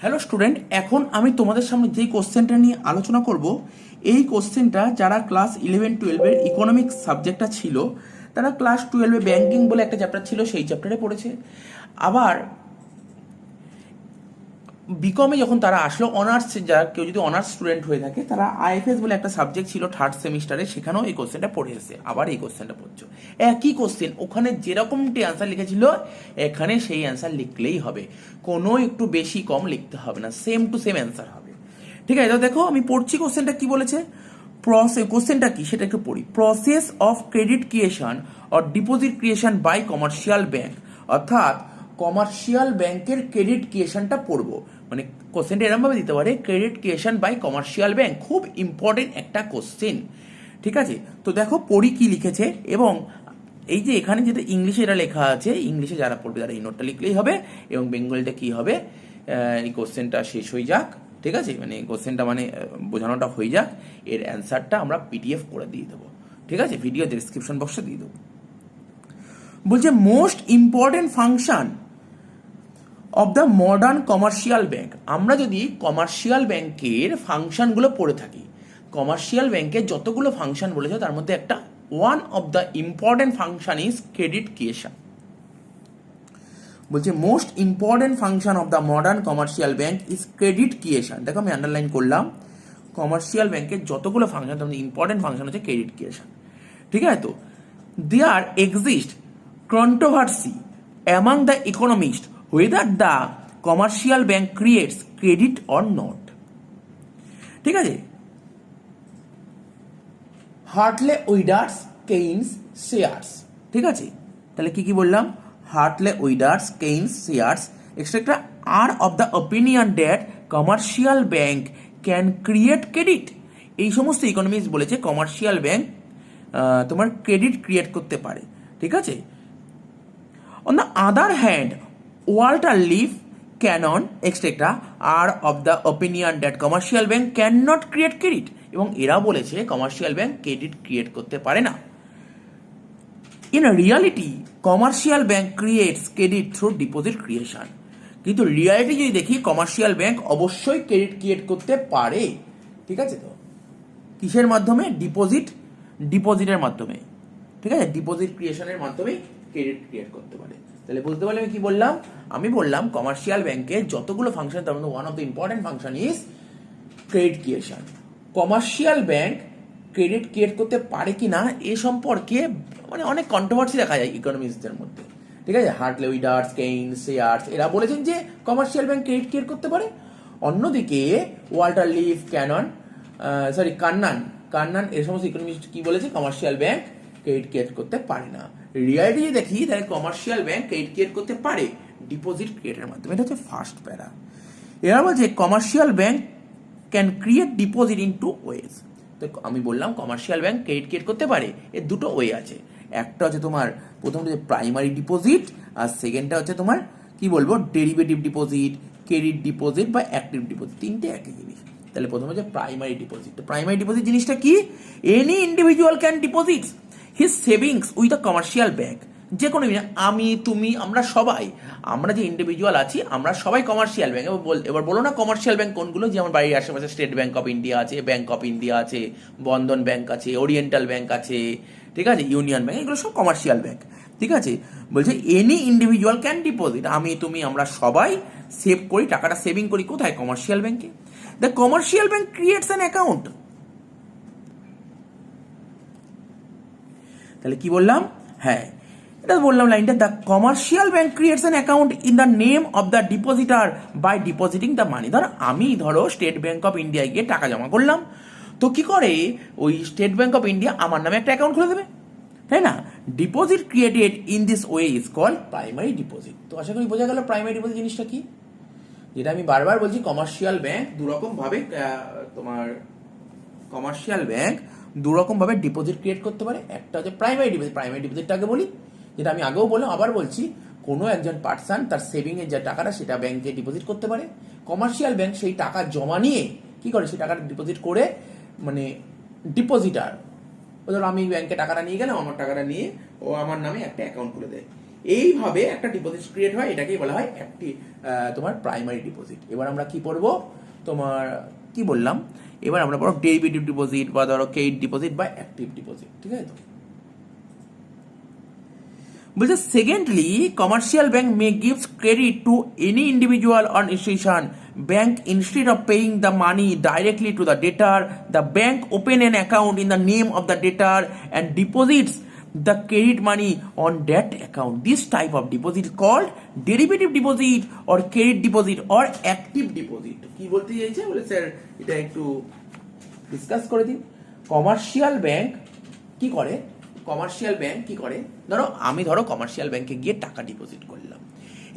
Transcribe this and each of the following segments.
Hello student, এখন আমি তোমাদের সামনে যেই কোশ্চেনটা নিয়ে আলোচনা করব, এই কোশ্চেনটা যারা ক্লাস 11-12-এর ইকোনমিক্স সাবজেক্টটা ছিল তারা ক্লাস 12-এ ব্যাংকিং বলে একটা চ্যাপ্টার ছিল সেই চ্যাপ্টারে পড়েছে। আবার বিকমে যখন তারা আসলো অনার্স, যারা কেউ যদি অনার্স স্টুডেন্ট হয়ে থাকে তারা আইএফএস বলে একটা সাবজেক্ট ছিল থার্ড সেমিস্টারে, সেখানেও এই কোশ্চেনটা পড়ে এসেছে। আবার এই কোশ্চেনটা পড়ছো, একই কোশ্চেন, ওখানে যেরকমটি অ্যান্সার লিখেছিল এখানে সেই অ্যান্সার লিখলেই হবে, কোনো একটু বেশি কম লিখতে হবে না, সেম টু সেম অ্যান্সার হবে। ঠিক আছে, তো দেখো আমি পড়ছি কোশ্চেনটা কি বলেছে। কোশ্চেনটা কি সেটা একটু পড়ি। Process of credit creation or deposit creation by commercial bank, অর্থাৎ কমার্শিয়াল ব্যাংকের ক্রেডিট ক্রিয়েশনটা পড়বো। মানে কোশ্চেনটা এরকম ভাবে দিতে পারে, credit creation by commercial bank, খুব ইম্পর্টেন্ট একটা কোশ্চেন। ঠিক আছে, তো দেখো পড়ি কি লিখেছে। এবং এই যে এখানে যেটা ইংলিশে এটা লেখা আছে, ইংলিশে যারা পড়বে তারা এই নোটটা লিখলেই হবে, এবং বেঙ্গলিটা কি হবে, এই কোশ্চেনটা শেষ হয়ে যাক। ঠিক আছে, মানে কোশ্চেনটা মানে বোঝানোটা হয়ে যাক, এর অ্যান্সারটা আমরা পিডিএফ করে দিয়ে দেবো। ঠিক আছে, ভিডিও ডেসক্রিপশন বক্সে দিয়ে দেবো। বলছে most important function of the modern commercial bank. আমরা যদি কমার্শিয়াল ব্যাংকের ফাংশনগুলো পড়ে থাকি, কমার্শিয়াল ব্যাংকের যতগুলো ফাংশন বলেছে তার মধ্যে একটা one of the important function is credit creation. বলছে most important function of the modern commercial bank is credit creation. দেখো আমি আন্ডারলাইন করলাম, কমার্শিয়াল ব্যাংকের যতগুলো ফাংশন তার মধ্যে ইম্পর্টেন্ট ফাংশন হচ্ছে ক্রেডিট ক্রিয়েশন। ঠিক আছে, তো there exist controversy among the economist whether the commercial bank creates credit or not. ঠিক আছে, হার্টলে উইডার্স কেইনস শেয়ার্স। ঠিক আছে, তাহলে কি কি বললাম, Hartley Withers Keynes Sayers extra are of the opinion that commercial bank can create credit. এই সমস্ত ইকোনমিক্স বলেছে কমার্শিয়াল ব্যাংক তোমার ক্রেডিট ক্রিয়েট করতে পারে। ঠিক আছে, on the other hand Walter Leaf, Cannan extra are of the opinion that commercial bank can not create credit. এবং এরা বলেছে কমার্শিয়াল ব্যাংক ক্রেডিট ক্রিয়েট করতে পারে না। In reality commercial bank creates credit through deposit creation. কিন্তু reality যদি দেখি commercial bank অবশ্যই ক্রেডিট ক্রিয়েট করতে পারে। ঠিক আছে, তো কিসের মাধ্যমে, ডিপোজিটের মাধ্যমে। ঠিক আছে, ডিপোজিট ক্রিয়েশনের মাধ্যমে ক্রেডিট ক্রিয়েট করতে পারে। তাহলে বুঝতে পারলে আমি কি বললাম, আমি বললাম কমার্শিয়াল ব্যাংকের যতগুলো ফাংশন তার মধ্যে one of the important function is credit creation. Commercial bank credit create করতে পারে কি না এ সম্পর্কে মানে অনেক কন্ট্রোভার্সি দেখা যায় ইকোনমিক্সদের মধ্যে। ঠিক আছে, হার্টলে উইডার্স কেইনস শেয়ার্স এরা বলেছেন যে কমার্শিয়াল ব্যাংক ক্রেডিট ক্রিয়েট করতে পারে। অন্যদিকে ওয়াল্টার লিফ, কান্নান এই সমস্ত ইকোনমিস্ট কি বলেছে, কমার্শিয়াল ব্যাংক ক্রেডিট ক্রিয়েট করতে পারে না। রিয়ালিটি দেখি তাহলে কমার্শিয়াল ব্যাংক ক্রেডিট ক্রিয়েট করতে পারে ডিপোজিট ক্রিয়েটের মাধ্যমে। এটা হচ্ছে ফার্স্ট প্যারা। এরা বলছে commercial bank can create deposit in two ways. তো আমি বললাম কমার্শিয়াল ব্যাংক ক্রেডিট ক্রিয়েট করতে পারে, এর দুটো ওয়ে আছে। একটা হচ্ছে তোমার প্রথমটা হচ্ছে প্রাইমারি ডিপোজিট, আর সেকেন্ডটা হচ্ছে তোমার কি বলবো ডেরিভেটিভ ডিপোজিট, ক্রেডিট ডিপোজিট বা অ্যাক্টিভ ডিপোজিট, তিনটে একই জিনিস। তাহলে প্রথমে হচ্ছে প্রাইমারি ডিপোজিট। তো প্রাইমারি ডিপোজিট জিনিসটা কি, any individual can deposit his savings with a commercial bank. যে কোনো আমি, তুমি, আমরা সবাই, আমরা যে ইন্ডিভিজুয়াল আছি আমরা সবাই কমার্শিয়াল ব্যাংক। এবার বলো না কমার্শিয়াল ব্যাংক কোনগুলো, যে আমার বাড়ির আশেপাশে স্টেট ব্যাংক অফ ইন্ডিয়া আছে, ব্যাংক অফ ইন্ডিয়া আছে, বন্ধন ব্যাংক আছে, ওরিয়েন্টাল ব্যাংক আছে, ঠিক আছে, ইউনিয়ন ব্যাংক, এগুলো সব কমার্শিয়াল ব্যাংক। ঠিক আছে, বলছে এনি ইন্ডিভিজুয়াল ক্যান ডিপোজিট, আমি, তুমি, আমরা সবাই সেভ করি, টাকাটা সেভিং করি কোথায়, কমার্শিয়াল ব্যাংকে। The commercial bank creates an account. তাহলে কি বললাম, হ্যাঁ এটা বললাম লাইনটা, the commercial bank creates an account in the name of the depositor by depositing the money. ধরো স্টেট ব্যাংক অফ ইন্ডিয়ায় গিয়ে টাকা জমা করলাম, তো কি করে ওই স্টেট ব্যাংক অফ ইন্ডিয়া আমার নামে একটা অ্যাকাউন্ট খুলে দেবে, তাই না। Deposit created in this way is called primary deposit. তো আশা করি বোঝা গেল প্রাইমারি ডিপোজিট জিনিসটা কি। যেটা আমি বারবার বলছি কমার্শিয়াল ব্যাংক দুরকম ভাবে তোমার কমার্শিয়াল ব্যাংক দুরকম ভাবে ডিপোজিট ক্রিয়েট করতে পারে। একটা হচ্ছে প্রাইমারি ডিপোজিট, প্রাইমারি ডিপোজিটটা আগে বলি, যেটা আমি আগেও বললাম আবার বলছি, কোনো একজন পার্সন তার সেভিং এর যে টাকাটা সেটা ব্যাংকে ডিপোজিট করতে পারে। কমার্শিয়াল ব্যাংক সেই টাকা জমা নিয়ে কি করে, সেই টাকাটা ডিপোজিট করে, মানে ডিপোজিটার, ধরো আমি ব্যাংকে টাকাটা নিয়ে গেলাম, আমার টাকাটা নিয়ে ও আমার নামে একটা অ্যাকাউন্ট খুলে দেয়। এইভাবে একটা ডিপোজিট ক্রিয়েট হয়, এটাকেই বলা হয় একটি তোমার প্রাইমারি ডিপোজিট। এবার আমরা কি পড়বো, তোমার কি বললাম, এবার আমরা পড়বো ডেরিভেটিভ ডিপোজিট বা ধরো ক্রেডিট ডিপোজিট বা অ্যাক্টিভ ডিপোজিট, ঠিক আছে? তো বলছে secondly commercial bank May gives credit to any individual or institution bank instead of paying the money directly to the debtor, the bank open an account in the name of the debtor and deposits the credit money on that account. This type of deposit is called derivative deposit or credit deposit or active deposit. কি বলতে চাইছে, বলে sir এটা একটু discuss করে দিন। Commercial bank কি করে, কমার্শিয়াল ব্যাংক কি করে, আমি ধরো কমার্শিয়াল ব্যাংকে গিয়ে টাকা ডিপোজিট করলাম।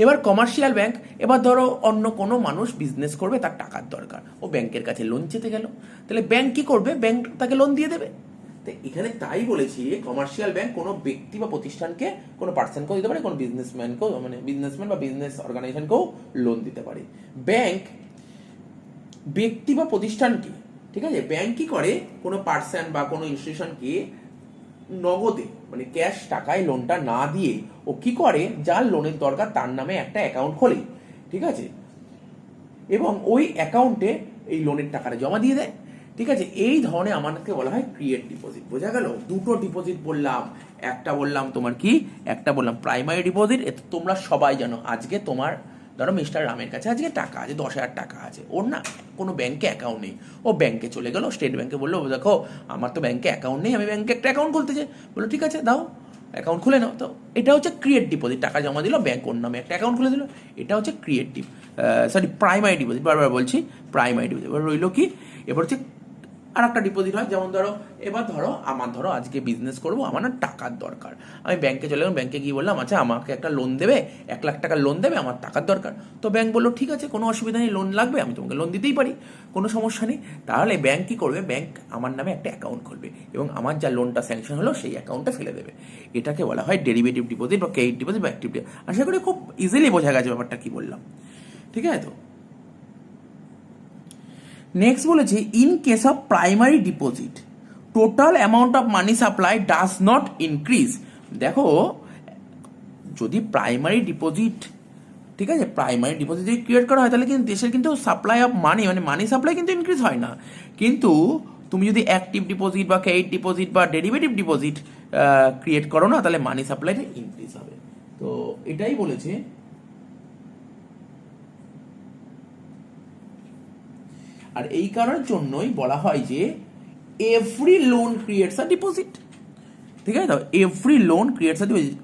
এবার কমার্শিয়াল ব্যাংক, এবার ধরো অন্য কোনো মানুষ বিজনেস করবে, তার টাকার দরকার, ও ব্যাংকের কাছে লোন চেতে গেল, তাহলে ব্যাংক কি করবে, ব্যাংক তাকে লোন দিয়ে দেবে। তো এখানে তাই বলেছি কমার্শিয়াল ব্যাংক কোনো ব্যক্তি বা প্রতিষ্ঠানকে, কোনো পার্সনকেও দিতে পারে, কোনো বিজনেসম্যানকেও, মানে বিজনেসম্যান বা বিজনেস অর্গানাইজেশনকেও লোন দিতে পারে। ব্যাংক ব্যক্তি বা প্রতিষ্ঠানকে, ঠিক আছে, ব্যাংক কি করে, কোনো পার্সন বা কোনো ইনস্টিটিউশনকে নগদে মানে ক্যাশ টাকায় লোনটা না দিয়ে ও কি করে, যার লোনের দরকার তার নামে একটা অ্যাকাউন্ট খোলে, ঠিক আছে, এবং ওই অ্যাকাউন্টে এই লোনের টাকাটা জমা দিয়ে দেয়, ঠিক আছে। এই ধরনের আমাদেরকে বলা হয় ক্রিয়েট ডিপোজিট। বোঝা গেল? দুটো ডিপোজিট বললাম, একটা বললাম তোমার কি, একটা বললাম প্রাইমারি ডিপোজিট। এতে তোমরা সবাই জানো, আজকে তোমার ধরো মিস্টার রামের কাছে আজকে টাকা আছে, 10,000 টাকা আছে, ওর না কোনো ব্যাংকে অ্যাকাউন্ট নেই, ও ব্যাংকে চলে গেল, স্টেট ব্যাংকে বললো দেখো আমার তো ব্যাংকে অ্যাকাউন্ট নেই, আমি ব্যাংকে একটা অ্যাকাউন্ট খুলতে চাই, বললো ঠিক আছে দাও অ্যাকাউন্ট খুলে নাও। তো এটা হচ্ছে ক্রিয়েট ডিপোজিট, টাকা জমা দিল, ব্যাংক ওর নামে একটা অ্যাকাউন্ট খুলে দিল, এটা হচ্ছে ক্রিয়েটিভ প্রাইমারি ডিপোজিট। বারবার বলছি প্রাইমারি ডিপোজিট। এবার রইল কি, এবার হচ্ছে আর একটা ডিপোজিট হয়, যেমন ধরো এবার ধরো আজকে বিজনেস করবো, আমার না টাকার দরকার, আমি ব্যাংকে চলে গেলাম, ব্যাংকে গিয়ে বললাম আচ্ছা আমাকে একটা লোন দেবে, 1 লাখ টাকা লোন দেবে, আমার টাকার দরকার। তো ব্যাংক বললো ঠিক আছে কোনো অসুবিধা নেই, লোন লাগবে আমি তোমাকে লোন দিতেই পারি, কোনো সমস্যা নেই। তাহলে ব্যাংক কি করবে, ব্যাংক আমার নামে একটা অ্যাকাউন্ট খুলবে এবং আমার যা লোনটা স্যাংশন হলো সেই অ্যাকাউন্টে ফেলে দেবে। এটাকে বলা হয় ডেরিভেটিভ ডিপোজিট বা ক্রেডিট ডিপোজিট বা অ্যাক্টিভ ডিপোজিট। আশা করি খুব ইজিলি বোঝা গেছে ব্যাপারটা কি বললাম, ঠিক আছে? তো নেক্সট বলেছে in case of primary deposit total amount of money supply does not increase. দেখো যদি প্রাইমারি ডিপোজিট, ঠিক আছে, প্রাইমারি ডিপোজিট যদি ক্রিয়েট করা হয় তাহলে কিন্তু দেশের কিন্তু সাপ্লাই অফ মানি মানে মানি সাপ্লাই কিন্তু ইনক্রিজ হয় না, কিন্তু তুমি যদি অ্যাক্টিভ ডিপোজিট বা ক্রেডিট ডিপোজিট বা ডেরিভেটিভ ডিপোজিট ক্রিয়েট করো না, তাহলে মানি সাপ্লাইটা ইনক্রিজ হবে। তো এটাই বলেছে। আর এই কারণের জন্যই বলা হয় যে every loan creates a deposit, ঠিক আছে? তো every loan creates a deposit,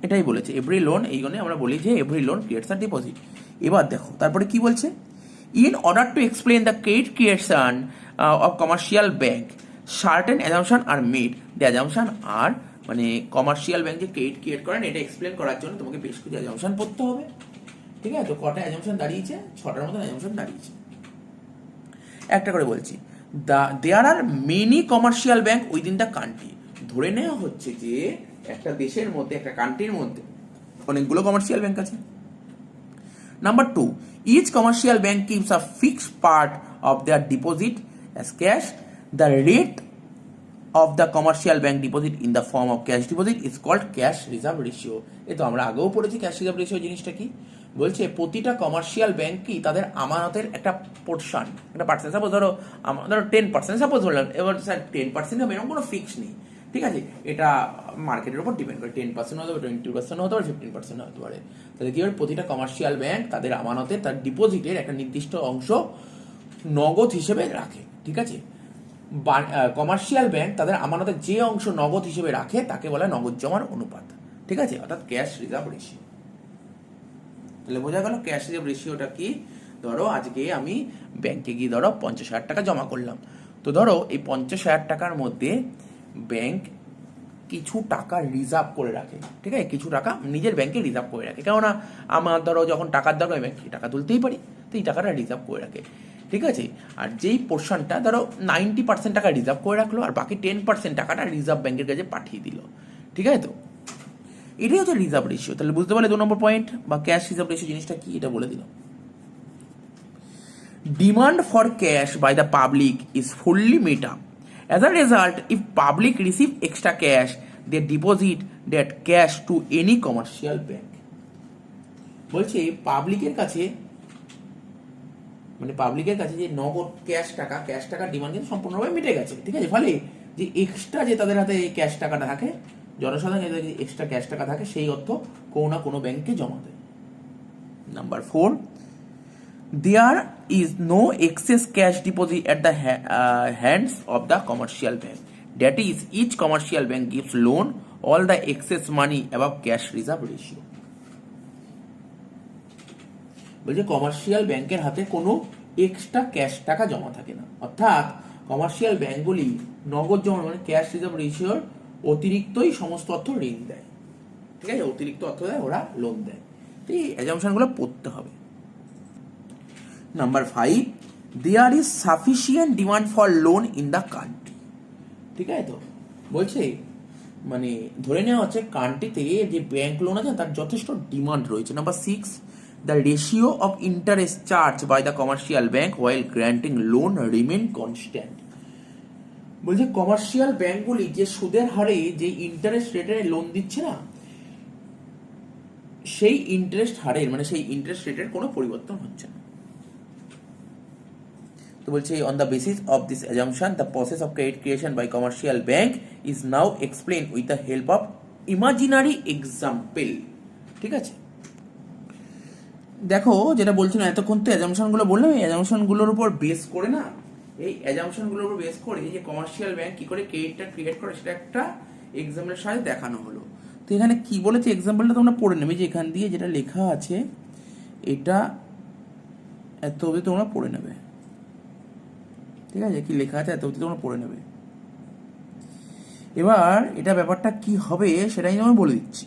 এটাই বলেছে এভরি লোন, এই জন্য আমরা বলি যে every loan creates a deposit. এবার দেখো তারপরে কি বলছে, in order to explain the credit creation of commercial bank certain assumption are made. The assumption are মানে কমার্শিয়াল ব্যাংক যে ক্রেডিট ক্রিয়েট করেন এটা এক্সপ্লেন করার জন্য তোমাকে বেশ কিছু অ্যাজাম্পশন পড়তে হবে, ঠিক আছে? তো কটা অ্যাজাম্পশন দাঁড়িয়েছে, 6টার মতন অ্যাজাম্পশন দাঁড়িয়েছে। একটা করে বলছি, there are many commercial bank within the country. ধরে নেওয়া হচ্ছে যে একটা দেশের মধ্যে, একটা কান্ট্রির মধ্যে অনেকগুলো কমার্শিয়াল ব্যাংক আছে। Number 2, each commercial bank keeps a fixed part of their deposit as cash. The rate of the commercial bank deposit in the form of cash deposit is called cash reserve ratio. এ তো আমরা আগেও পড়েছি cash reserve ratio জিনিসটা কি। বলছে প্রতিটা commercial ব্যাংকই তাদের আমানতের একটা পোর্শন, একটা পার্সেন্ট, সাপোজ ধরো 10% সাপোজ ধরলাম, এবার স্যার 10% হবে এরকম কোনো ফিক্স নেই, ঠিক আছে, এটা মার্কেটের উপর ডিপেন্ড করে, 10% হতে পারে, 20% হতে পারে, 15% হতে পারে। তাহলে কি হবে, প্রতিটা কমার্শিয়াল ব্যাংক তাদের আমানতের, তার ডিপোজিটের একটা নির্দিষ্ট অংশ নগদ হিসেবে রাখে, ঠিক আছে। কমার্শিয়াল ব্যাংক তাদের আমানতের যে অংশ নগদ হিসেবে রাখে তাকে বলা হয় নগদ জমার অনুপাত, ঠিক আছে, অর্থাৎ ক্যাশ রিজার্ভ রেশিও। তাহলে বোঝা গেল ক্যাশ রিজার্ভ রেশিওটা কি। ধরো আজকে আমি ব্যাংকে গিয়ে ধরো 50,000 টাকা জমা করলাম, তো ধরো এই 50,000 টাকার মধ্যে ব্যাংক কিছু টাকা রিজার্ভ করে রাখে, ঠিক আছে, কিছু টাকা নিজের ব্যাংকে রিজার্ভ করে রাখে, কেননা আমার ধরো যখন টাকার দরকার আমি ব্যাংকে টাকা তুলতেই পারি, তো এই টাকাটা রিজার্ভ করে রাখে, ঠিক আছে। আর যেই পোর্শনটা ধরো 90% টাকা রিজার্ভ করে রাখলো আর বাকি 10% টাকাটা রিজার্ভ ব্যাংকের কাছে পাঠিয়ে দিল, ঠিক আছে। তো এটাই হচ্ছে রিজার্ভ রেশিও। তাহলে বুঝতে পারলে 2 নম্বর পয়েন্ট বা ক্যাশ রিজার্ভ রেশিও জিনিসটা কি এটা বলে দিলাম। Demand for cash by the public is fully met up. As a result, if public receive extra cash, they deposit that cash to any commercial bank. বলছে পাবলিকের কাছে যে নগদ ক্যাশ টাকার ডিমান্ড কিন্তু সম্পূর্ণভাবে মিটে গেছে, ঠিক আছে। ফলে যে এক্সট্রা যে তাদের হাতে ক্যাশ টাকাটা থাকে, জনসাধারণের যে এক্সট্রা ক্যাশ টাকা থাকে, সেই অর্থ কোনো না কোনো ব্যাংকে জমা দেয়। Number 4, there is no excess cash deposit at the hands of the commercial bank, that is each commercial bank gives loan all the excess money above cash reserve ratio. বলছে কমার্শিয়াল ব্যাংকের হাতে কোনো এক্সট্রা ক্যাশ টাকা জমা থাকে না, অর্থাৎ commercial ব্যাংকগুলি নগদ জমা মানে ক্যাশ রিজার্ভ রেশিওর অতিরিক্তই সমস্ত অর্থ ঋণ দেয়, ঠিক আছে, অতিরিক্ত অর্থ দেয়, ওরা লোন দেয়। তো এই অ্যাজাম্পশনগুলো পড়তে হবে। Number 5, there is sufficient demand for loan in the country, ঠিক আছে। তো বলছে মানে ধরে নেওয়া হচ্ছে কান্ট্রিতে যে ব্যাংক লোন আছে তার যথেষ্ট ডিমান্ড রয়েছে। Number 6, the ratio of interest charged by the commercial bank while granting loan remain constant। বলছে কমার্শিয়াল ব্যাংকগুলি যে সুদের হারে যে ইন্টারেস্ট রেটে লোন দিচ্ছে না, সেই ইন্টারেস্ট হারের মানে সেই ইন্টারেস্ট রেটের কোনো পরিবর্তন হচ্ছে না। তো বলছে on the basis of this assumption the process of credit creation by commercial bank is now explain with the help of imaginary example, ঠিক আছে। দেখো যেটা বলছিলাম এতক্ষণ, তো অ্যাজাম্পশনগুলো বললাম, এই অ্যাজাম্পশনগুলোর উপর বেস করে না, এই অ্যাজাম্পশনগুলোর উপর বেস করে যে কমার্শিয়াল ব্যাংক কি করে ক্রেডিটটা ক্রিয়েট করে সেটা একটা এক্সাম্পলের সাথে দেখানো হলো। তো এখানে কি বলেছে এক্সাম্পলটা তোমরা পড়ে নেবে, যে এখান দিয়ে যেটা লেখা আছে এটা এত অবধি তোমরা পড়ে নেবে, ঠিক আছে, কি লেখা আছে এত অবধি তোমরা পড়ে নেবে। এবার এটা ব্যাপারটা কি হবে সেটাই আমি বলে দিচ্ছি।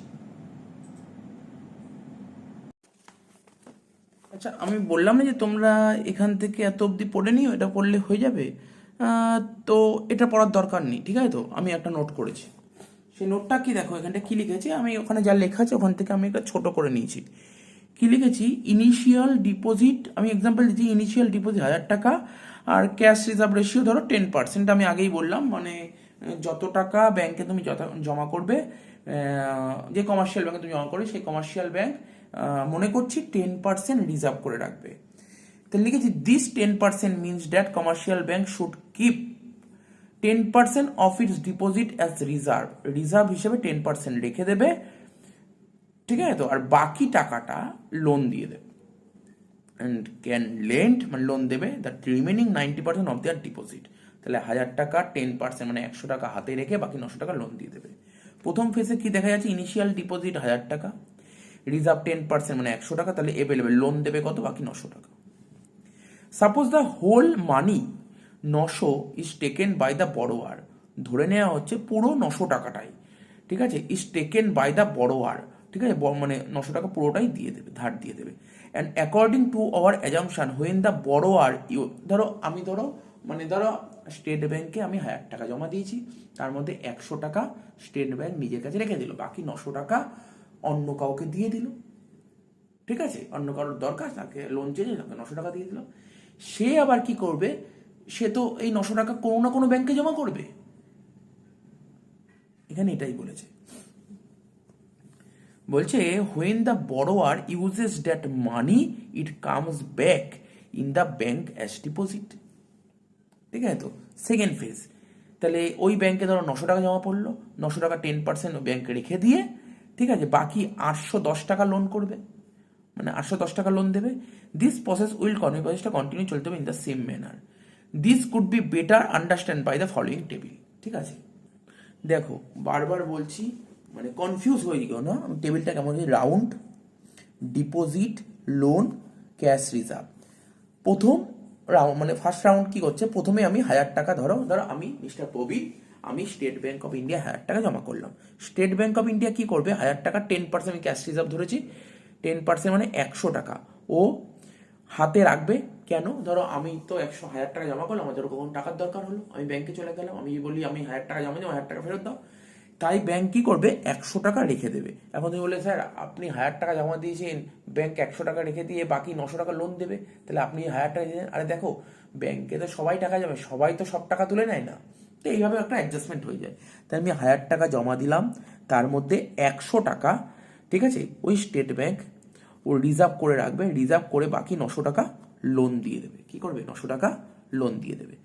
আচ্ছা আমি বললাম না যে তোমরা এখান থেকে এত অবধি পড়ে নিও, এটা পড়লে হয়ে যাবে, তো এটা পড়ার দরকার নেই, ঠিক আছে। তো আমি একটা নোট করেছি, সেই নোটটা কি দেখো এখানটা কি লিখেছি, আমি ওখানে যা লেখা আছে ওখান থেকে আমি একটা ছোট করে নিয়েছি। কি লিখেছি, ইনিশিয়াল ডিপোজিট, আমি এক্সাম্পল দিচ্ছি, ইনিশিয়াল ডিপোজিট 1000 টাকা আর ক্যাশ রিজার্ভ রেশিও ধরো 10%। আমি আগেই বললাম মানে যত টাকা ব্যাংকে তুমি জমা করবে, যে কমার্শিয়াল ব্যাংকে তুমি জমা করবে সেই কমার্শিয়াল ব্যাংক মনে করছি 10% রিজার্ভ করে রাখবে। তাহলে লিখেছি this 10% means that commercial bank should keep 10% of its deposit as reserve হিসেবে 10% রেখে দেবে, ঠিক আছে। তো আর বাকি টাকাটা লোন দিয়ে দেবে, অ্যান্ড ক্যান লেন্ড মানে লোন দেবে that remaining 90% of their deposit. তাহলে 1000 টাকা 10% মানে 100 টাকা হাতে রেখে বাকি 900 টাকা লোন দিয়ে দেবে। প্রথম ফেজে কি দেখা যাচ্ছে, ইনিশিয়াল ডিপোজিট 1000 টাকা, রিজার্ভ 10% মানে 100 টাকা, তাহলে এভেলেবেল লোন দেবে কত, বাকি 900 টাকা। Suppose the whole money 900 is taken by the borrower, ধরে নেওয়া হচ্ছে পুরো 900 টাকাটাই, ঠিক আছে, is taken by the borrower, ঠিক আছে, মানে 900 টাকা পুরোটাই দিয়ে দেবে, ধার দিয়ে দেবে। And according to our assumption when the borrower ধরো স্টেট ব্যাংকে আমি 1000 টাকা জমা দিয়েছি, তার মধ্যে 100 টাকা স্টেট ব্যাংক নিজের কাছে রেখে দিল, বাকি 900 টাকা অন্য কাউকে দিয়ে দিল, ঠিক আছে, অন্য কারোর দরকার তাকে লোন চেয়ে তাকে 900 টাকা দিয়ে দিল। সে আবার কি করবে, সে তো এই 900 টাকা কোনো না কোনো ব্যাংকে জমা করবে, এখানে এটাই বলেছে। বলছে when the বড়োয়ার uses that money it comes back in the bank as deposit, ঠিক আছে। তো সেকেন্ড ফেজ, তাহলে ওই ব্যাংকে ধরো 900 টাকা জমা পড়লো, 900 টাকা 10% ব্যাংকে রেখে দিয়ে, ঠিক আছে, বাকি 810 টাকা লোন করবে, মানে 810 টাকা লোন দেবে। দিস প্রসেস উইল প্রসেসটা কন্টিনিউ চলতে হবে in the same manner. This could be better understand by the following table, ঠিক আছে। দেখো বারবার বলছি মানে কনফিউজ হয়ে গেল না, টেবিলটা কেমন, round, deposit, loan, cash reserve. প্রথম রাউন্ড মানে ফার্স্ট রাউন্ড কি করছে, প্রথমে আমি 1000 টাকা ধরো আমি মিস্টার প্রবীর, আমি স্টেট ব্যাংক অফ ইন্ডিয়া 1000 টাকা জমা করলাম। স্টেট ব্যাংক অফ ইন্ডিয়া কি করবে, 1000 টাকা 10% আমি ক্যাশ রিজার্ভ ধরেছি, 10% মানে 100 টাকা ও হাতে রাখবে। কেন, ধরো আমি তো 1000 টাকা জমা করলাম, আমার ধরো কখন টাকার দরকার হলো, আমি ব্যাংকে চলে গেলাম, আমি বলি আমি 1000 টাকা জমা দিই, 1000 টাকা ফেরত দাও, তাই ব্যাংক কি করবে 100 টাকা রেখে দেবে। এখন তুমি বলে স্যার আপনি 1000 টাকা জমা দিয়েছেন, ব্যাংক 100 টাকা রেখে দিয়ে বাকি 900 টাকা লোন দেবে, তাহলে আপনি 1000 টাকা দিয়েছেন। আরে দেখো ব্যাংকে তো সবাই টাকা যাবে, সবাই তো সব টাকা তুলে নেয় না, তো এইভাবে একটা অ্যাডজাস্টমেন্ট হয়ে যায়। তাই আমি 1000 টাকা জমা দিলাম, তার মধ্যে 100 টাকা, ঠিক আছে, ওই স্টেট ব্যাংক ও রিজার্ভ করে রাখবে, রিজার্ভ করে বাকি 900 টাকা লোন দিয়ে দেবে। কি করবে? 900 টাকা লোন দিয়ে দেবে।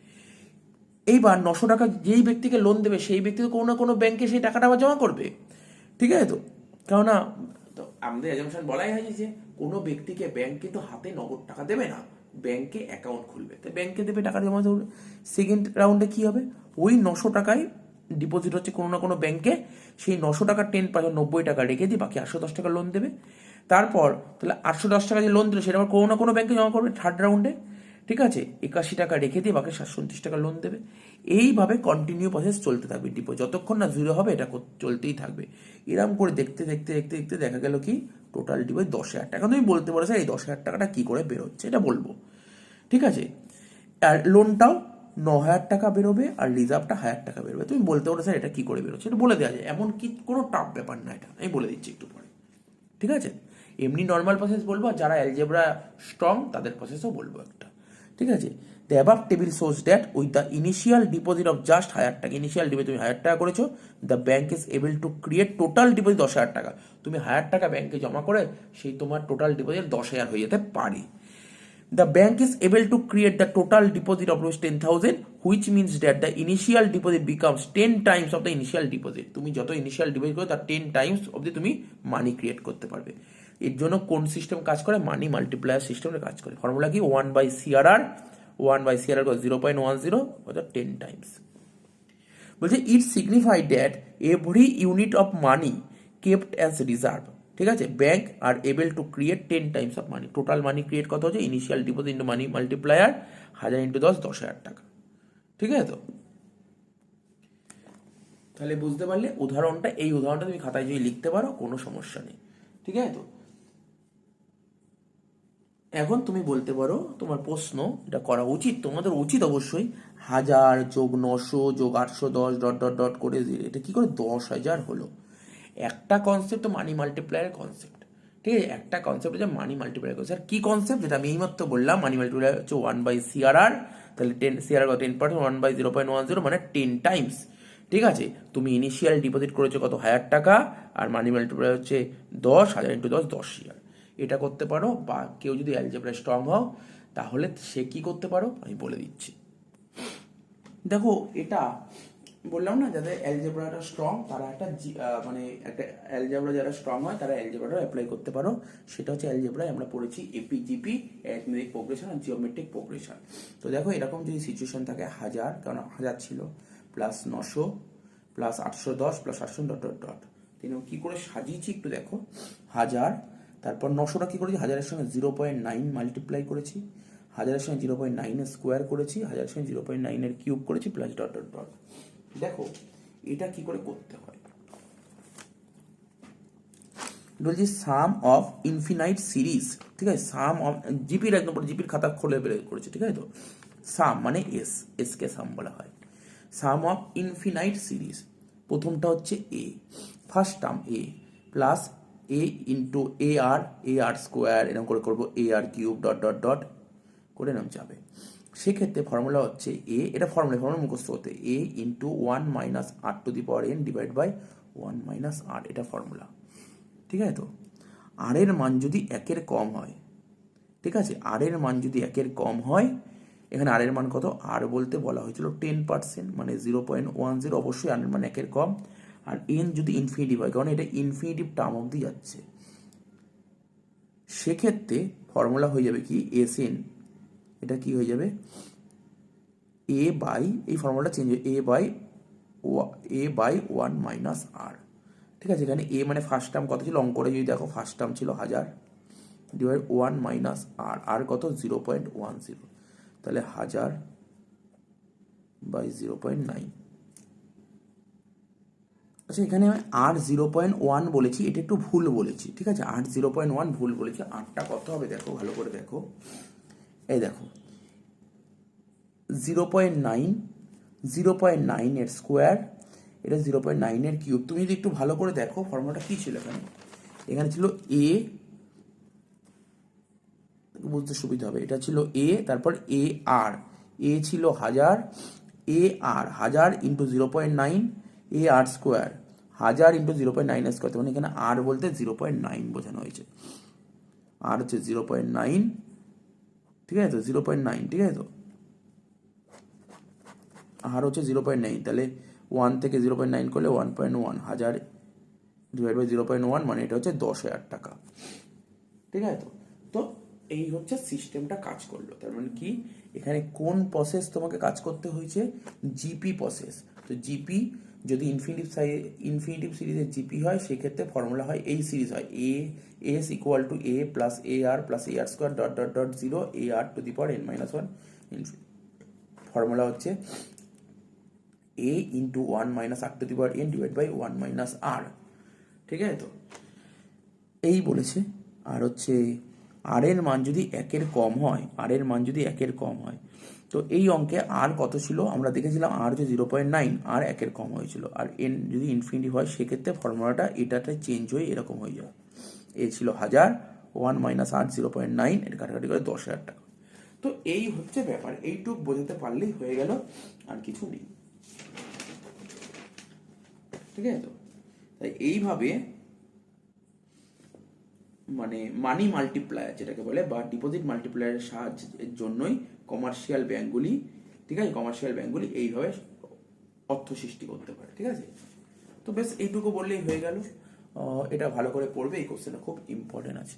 এইবার 900 টাকা যেই ব্যক্তিকে লোন দেবে সেই ব্যক্তি তো কোনো না কোনো ব্যাংকে সেই টাকাটা আবার জমা করবে, ঠিক আছে? তো কেননা তো আমাদের অ্যাজাম্পশন বলাই হয়েছে যে কোনো ব্যক্তিকে ব্যাংক কিন্তু হাতে নগদ টাকা দেবে না, ব্যাংকে অ্যাকাউন্ট খুলবে, তো ব্যাংকে দেবে, টাকা জমা করবে। সেকেন্ড রাউন্ডে কি হবে? ওই 900 টাকায় ডিপোজিট হচ্ছে কোনো না কোনো ব্যাংকে, সেই 900 টাকার 10% 90 টাকা রেখে দিয়ে বাকি 810 টাকা লোন দেবে। তারপর তাহলে 810 টাকা যে লোন দিল সেটা আবার কোনো না কোনো ব্যাংকে জমা করবে থার্ড রাউন্ডে, ঠিক আছে, 81 টাকা রেখে দিয়ে বাকি 729 টাকা লোন দেবে। এইভাবে কন্টিনিউ প্রসেস চলতে থাকবে ডিপো, যতক্ষণ না জিরো হবে এটা চলতেই থাকবে। এরকম করে দেখতে দেখতে দেখতে দেখতে দেখা গেল কি টোটাল ডিপো 10,000 টাকা। তুমি বলতে পারো স্যার এই 10,000 টাকাটা কি করে বেরোচ্ছে, এটা বলবো, ঠিক আছে। আর লোনটাও 9,000 টাকা বেরোবে আর রিজার্ভটা 1000 টাকা বেরোবে। তুমি বলতে পারো স্যার এটা কি করে বেরোচ্ছে, এটা বলে দেওয়া যায়, এমন কি কোনো টাফ ব্যাপার না, এটা আমি বলে দিচ্ছি একটু পরে, ঠিক আছে। এমনি নর্মাল প্রসেস বলবো, আর যারা অ্যালজেব্রা স্ট্রং তাদের প্রসেসও বলবো একটা, ঠিক আছে। The above table shows that with the initial deposit of just 1000 টাকা, ইনিশিয়াল ডিপোজিট তুমি 1000 টাকা করেছো, the bank is able to create total deposit 10,000 টাকা। তুমি 1000 টাকা ব্যাংকে জমা করে সেই তোমার টোটাল ডিপোজিট 10,000 হয়ে যেতে পারে। The bank is able to create the total deposit of rupees 10,000, which means that the initial deposit becomes 10 times of the initial deposit. তুমি যত ইনিশিয়াল ডিপোজিট করো তার 10 টাইমস অবধি তুমি মানি ক্রিয়েট করতে পারবে। এর জন্য কোন সিস্টেম কাজ করে? মানি মাল্টিপ্লায়ার সিস্টেমে কাজ করে। ফর্মুলা কি? 1/CRR, 1/CRR 0.10 অর্থাৎ 10 টাইমস। বলছে it signify that every unit of money kept as reserve, ঠিক আছে, bank are able to create 10 times of money. Total money create কত হচ্ছে? Initial deposit into money multiplier 1000 into 10, 10,000 টাকা, ঠিক আছে। তো তাহলে বুঝতে পারলে উদাহরণটা, এই উদাহরণটা তুমি খাতায় যদি লিখতে পারো কোনো সমস্যা নেই, ঠিক আছে। তো এখন তুমি বলতে পারো তোমার প্রশ্ন, এটা করা উচিত, তোমাদের উচিত অবশ্যই, 1000 যোগ 900 যোগ 810 ডট ডট ডট করে এটা কি করে 10,000 হলো? একটা কনসেপ্ট তো মানি মাল্টিপ্লায়ারের কনসেপ্ট, ঠিক আছে, একটা কনসেপ্ট হচ্ছে মানি মাল্টিপ্লায়ার কনসেপ্ট। কি কনসেপ্ট? যেটা আমি এইমাত্র বললাম, মানি মাল্টিপ্লায়ার হচ্ছে 1/CRR, তাহলে 10 CRR 10%, 1/0.10 মানে 10 টাইমস, ঠিক আছে। তুমি ইনিশিয়াল ডিপোজিট করেছো কত? 1000 টাকা, আর মানি মাল্টিপ্লায়ার হচ্ছে 10,000 ইন্টু 10, 10,000। এটা করতে পারো, বা কেউ যদি অ্যালজেব্রা স্ট্রং হও তাহলে সে কি করতে পারো আমি বলে দিচ্ছি। দেখো এটা বললাম না, যাদের অ্যালজেব্রাটা স্ট্রং তারা একটা মানে একটা অ্যালজেব্রা যারা স্ট্রং হয় তারা অ্যালজেব্রাটা অ্যাপ্লাই করতে পারো। সেটা হচ্ছে অ্যালজেব্রায় আমরা পড়েছি এপিজিপি, অ্যারিথমেটিক প্রোগ্রেশন আর জিওমেট্রিক প্রোগ্রেশন। তো দেখো এরকম যদি সিচুয়েশন থাকে 1000, কারণ 1000 ছিল, plus 900 plus 810 plus 800 dot dot dot, কি করে সাজিয়েছি একটু দেখো। 1000, তারপর 900টা কি করেছি? 1000-এর সঙ্গে 0.9 মাল্টিপ্লাই করেছি, 1000-এর সঙ্গে 0.9 স্কোয়ার করেছি, 1000-এর সঙ্গে 0.9 কিউব করেছি, প্লাস ডট ডট ডট। দেখো এটা কি করে করতে হয়, বলছি সাম অফ ইনফিনাইট সিরিজ, ঠিক আছে, সাম অফ জিপির একদম জিপির খাতা খুলে বের করেছে, ঠিক আছে। তো সাম মানে এস কে সাম বলা হয়। সাম অফ ইনফিনাইট সিরিজ, প্রথমটা হচ্ছে এ, ফার্স্ট টার্ম এ প্লাস এ ইন্টু এ আর স্কোয়ার, এরকম করে করবো, এ আর কিউব ডট ডট ডট করে নাম যাবে। সেক্ষেত্রে ফর্মুলা হচ্ছে এটা ফর্মুলা মুখস্থ হতে, A into 1-r⁴ divide by 1 - r, এটা ফর্মুলা, ঠিক আছে। তো আর এর মান যদি 1-এর কম হয়, ঠিক আছে, আর এর মান যদি 1-এর কম হয়, এখানে আর এর মান কত? আর বলতে বলা হয়েছিল 10%, মানে 0.10, অবশ্যই আর এর মান 1-এর কম। আর এন যদি ইনফিনিটিভ হয়, কারণ এটা ইনফিনিটিভ টার্ম অবধি যাচ্ছে, সেক্ষেত্রে ফর্মুলা হয়ে যাবে কি এস এন, এটা কি হয়ে যাবে এ বাই, এই ফর্মুলাটা চেঞ্জ হয়ে এ বাই 1 - r, ঠিক আছে। এখানে এ মানে ফার্স্ট টার্ম কত ছিল? অঙ্ক করে যদি দেখো ফার্স্ট টার্ম ছিল 1000 ডিভাইড 1 - r, আর কত? 0.10, তাহলে 1000 বাই 0.9। আচ্ছা এখানে আমি আর 0.1 বলেছি, এটা একটু ভুল বলেছি, ঠিক আছে, আর 0.1 ভুল বলেছি। আরটা কত হবে দেখো, ভালো করে দেখো, এই দেখো 0.9 এর স্কোয়ার, এটা 0.9 এর কিউব। তুমি যদি একটু ভালো করে দেখো ফর্মুলাটা কি ছিল এখানে, এখানে ছিল এ, বুঝতে সুবিধা হবে, এটা ছিল এ, তারপর এ আর, এ ছিল 1000, এ আর 1000 ইন্টু 0.9 এ আর স্কোয়ার 1000 ইন্টু 0.9 স্কোয়ার, মানে এখানে আর বলতে 0.9 বোঝানো হয়েছে। আর হচ্ছে 0.9, ঠিক আছে তো 0.9, ঠিক আছে তো আর হচ্ছে 0.9, তাহলে 1 থেকে 0.9 করলে 1.1, 1000 ডিভাইড বাই 0.1 মানে এটা হচ্ছে 10,000 টাকা, ঠিক আছে তো। তো এই হচ্ছে সিস্টেমটা কাজ করলো। তার মানে কি, এখানে কোন প্রসেস তোমাকে কাজ করতে হয়েছে? GP process. তো জিপি যদি ইনফিনিটিভ সিরিজের জিপি হয়, সেক্ষেত্রে ফর্মুলা হয় এই সিরিজ হয় A S equal to A plus A R square dot dot dot 0 A R to the power n-1। Formula হচ্ছে a into 1 minus R to the power n divide by 1 minus R, ঠিক আছে তো এই বলেছে। আর হচ্ছে আর এর মান যদি 1-এর কম হয়, আর এর মান যদি 1-এর কম হয়, তো এই অঙ্কে আর কত ছিল আমরা দেখেছিলাম, আর হচ্ছে 0.9, আর 1-এর কম হয়েছিল। আর এন যদি ইনফিনিটি হয়, সেক্ষেত্রে ফর্মুলাটা এটাতে চেঞ্জ হয়ে এরকম হয়ে যায়, এ ছিল 1000, 1 মাইনাস আর 0.9, এটা কাটাকাটি করে 10,000 টাকা। তো এই হচ্ছে ব্যাপার, এইটুক বোঝাতে পারলেই হয়ে গেল, আর কিছু নেই, ঠিক আছে তো। তাই এইভাবে মানে মানি মাল্টিপ্লায়ার যেটাকে বলে, বা ডিপোজিট মাল্টিপ্লায়ারের সাহায্যের জন্যই কমার্শিয়াল ব্যাঙ্কগুলি, ঠিক আছে, কমার্শিয়াল ব্যাঙ্কগুলি এইভাবে অর্থ সৃষ্টি করতে পারে, ঠিক আছে। তো বেশ এইটুকু বললেই হয়ে গেল। এটা ভালো করে পড়বে, এই কোশ্চেনটা খুব ইম্পর্টেন্ট আছে।